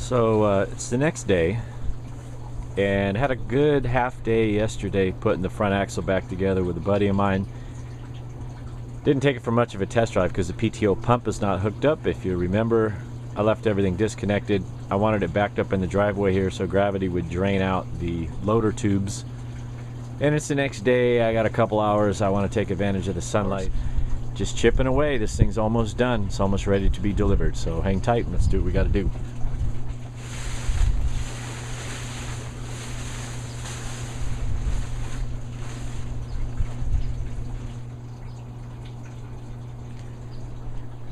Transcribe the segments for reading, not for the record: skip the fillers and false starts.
So it's the next day, and had a good half day yesterday putting the front axle back together with a buddy of mine. Didn't take it for much of a test drive because the PTO pump is not hooked up. If you remember, I left everything disconnected. I wanted it backed up in the driveway here so gravity would drain out the loader tubes. And it's the next day. I got a couple hours. I want to take advantage of the sunlight. Just chipping away. This thing's almost done. It's almost ready to be delivered. So hang tight and let's do what we got to do.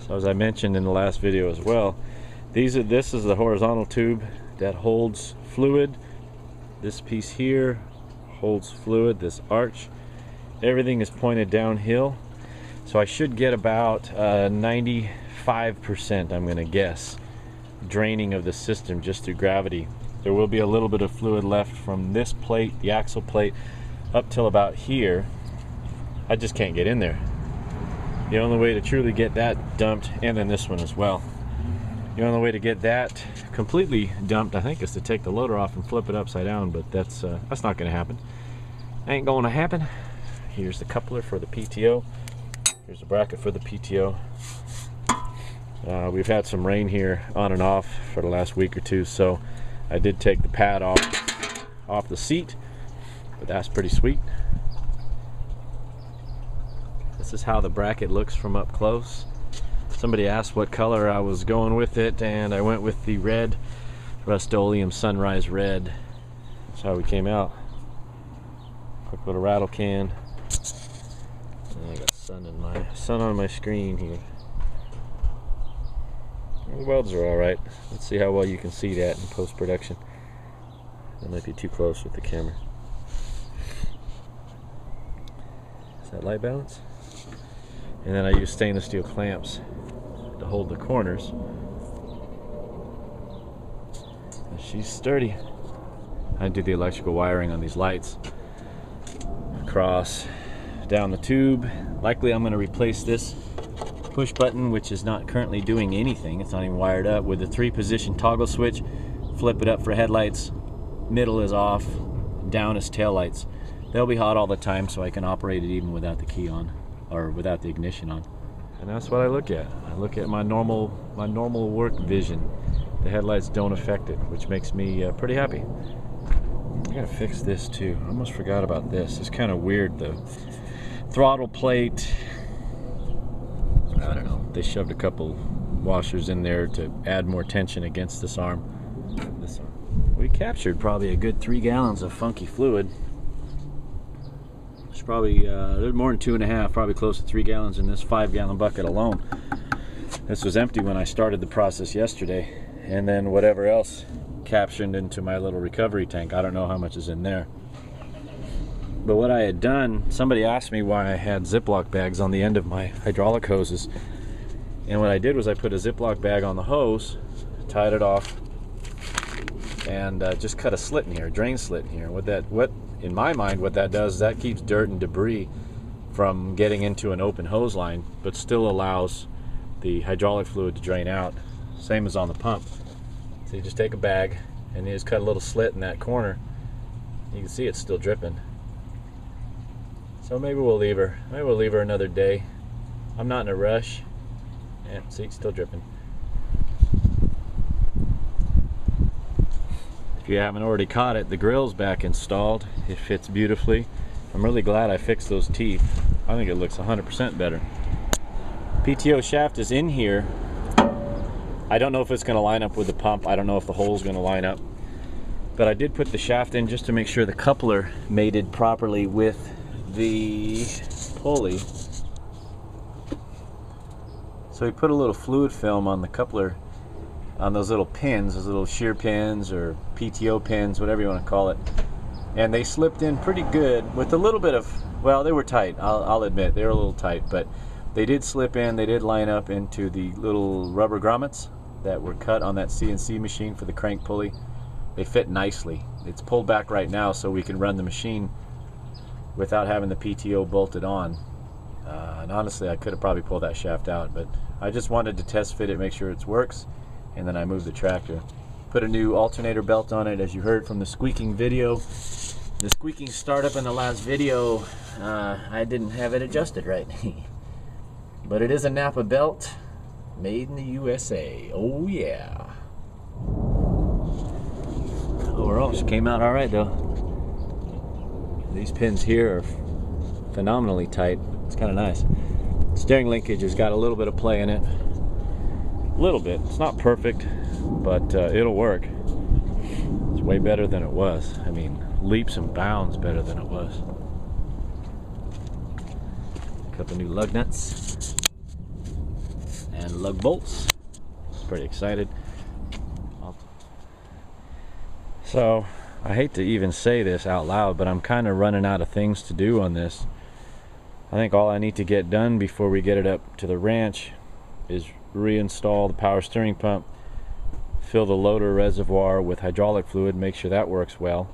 So as I mentioned in the last video as well, this is the horizontal tube that holds fluid. This piece here holds fluid, this arch. Everything is pointed downhill. So I should get about 95%, I'm going to guess, draining of the system just through gravity. There will be a little bit of fluid left from this plate, the axle plate, up till about here. I just can't get in there. The only way to truly get that dumped, and then this one as well, the only way to get that completely dumped, I think, is to take the loader off and flip it upside down, but that's not going to happen. Ain't going to happen. Here's the coupler for the PTO. Here's the bracket for the PTO. We've had some rain here on and off for the last week or two, so I did take the pad off the seat, but that's pretty sweet. This is how the bracket looks from up close. Somebody asked what color I was going with it, and I went with the red, Rust-Oleum Sunrise Red. That's how we came out. Quick little rattle can. And I got sun on my screen here. The welds are alright. Let's see how well you can see that in post-production. That might be too close with the camera. Is that light balance? And then I use stainless steel clamps to hold the corners. And she's sturdy. I do the electrical wiring on these lights. Across, down the tube. Likely I'm going to replace this push button, which is not currently doing anything. It's not even wired up, with a 3-position toggle switch. Flip it up for headlights. Middle is off. Down is taillights. They'll be hot all the time, so I can operate it even without the key on, or without the ignition on. And that's what I look at. I look at my normal work vision. The headlights don't affect it, which makes me pretty happy. I gotta fix this too. I almost forgot about this. It's kind of weird. The throttle plate, I don't know. They shoved a couple washers in there to add more tension against this arm. We captured probably a good 3 gallons of funky fluid. There's probably there's more than 2.5, probably close to 3 gallons in this 5-gallon bucket alone. This was empty when I started the process yesterday, and then whatever else captured into my little recovery tank. I don't know how much is in there. But what I had done, somebody asked me why I had Ziploc bags on the end of my hydraulic hoses, and what I did was I put a Ziploc bag on the hose, tied it off, and just cut a slit in here, a drain slit in here. In my mind, what that does is that keeps dirt and debris from getting into an open hose line, but still allows the hydraulic fluid to drain out. Same as on the pump. So you just take a bag and you just cut a little slit in that corner. You can see it's still dripping. So maybe we'll leave her. Maybe we'll leave her another day. I'm not in a rush. Yeah, see, it's still dripping. If you haven't already caught it, the grill's back installed. It fits beautifully. I'm really glad I fixed those teeth. I think it looks 100% better. PTO shaft is in here. I don't know if it's going to line up with the pump. I don't know if the hole's going to line up. But I did put the shaft in just to make sure the coupler mated properly with the pulley. So we put a little fluid film on the coupler, on those little pins, those little shear pins or PTO pins, whatever you want to call it. And they slipped in pretty good with a little bit of, well, they were tight, I'll admit, they were a little tight, but they did slip in, they did line up into the little rubber grommets that were cut on that CNC machine for the crank pulley. They fit nicely. It's pulled back right now so we can run the machine without having the PTO bolted on. And honestly, I could have probably pulled that shaft out, but I just wanted to test fit it, make sure it works, and then I moved the tractor. Put a new alternator belt on it, as you heard from the squeaking video. The squeaking startup in the last video, I didn't have it adjusted right. But it is a Napa belt, made in the USA. Oh yeah. Overall, she came out all right though. These pins here are phenomenally tight. It's kind of nice. Steering linkage has got a little bit of play in it. A little bit. It's not perfect, but it'll work. It's way better than it was. I mean, leaps and bounds better than it was. A couple new lug nuts and lug bolts. Pretty excited. So, I hate to even say this out loud, but I'm kind of running out of things to do on this. I think all I need to get done before we get it up to the ranch is reinstall the power steering pump, fill the loader reservoir with hydraulic fluid, make sure that works well.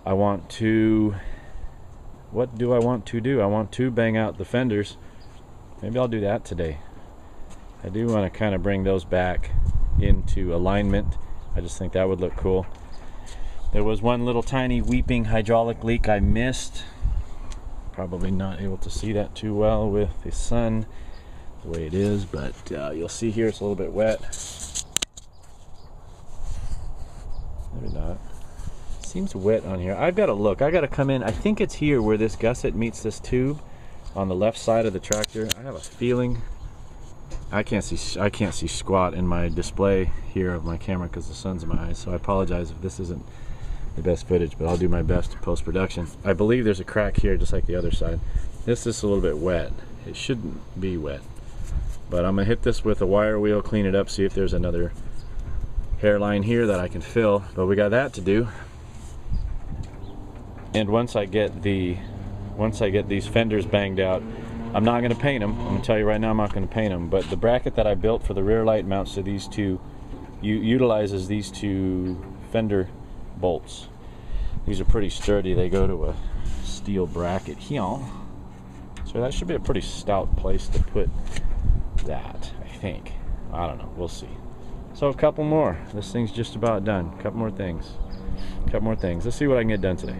I want to, what do I want to do? I want to bang out the fenders. Maybe I'll do that today. I do want to kind of bring those back into alignment. I just think that would look cool. There was one little tiny weeping hydraulic leak I missed. Probably not able to see that too well with the sun the way it is, but you'll see here it's a little bit wet. Maybe not. Seems wet on here. I've got to look. I got to come in. I think it's here where this gusset meets this tube on the left side of the tractor. I have a feeling. I can't see squat in my display here of my camera because the sun's in my eyes, so I apologize if this isn't the best footage, but I'll do my best in post-production. I believe there's a crack here just like the other side. This is a little bit wet. It shouldn't be wet, but I'm gonna hit this with a wire wheel, clean it up, see if there's another hairline here that I can fill, but we got that to do. And once I get these fenders banged out, I'm not going to paint them. I'm going to tell you right now, I'm not going to paint them. But the bracket that I built for the rear light mounts to these two utilizes these two fender bolts. These are pretty sturdy. They go to a steel bracket here. So that should be a pretty stout place to put that, I think. I don't know. We'll see. So a couple more. This thing's just about done. A couple more things. Let's see what I can get done today.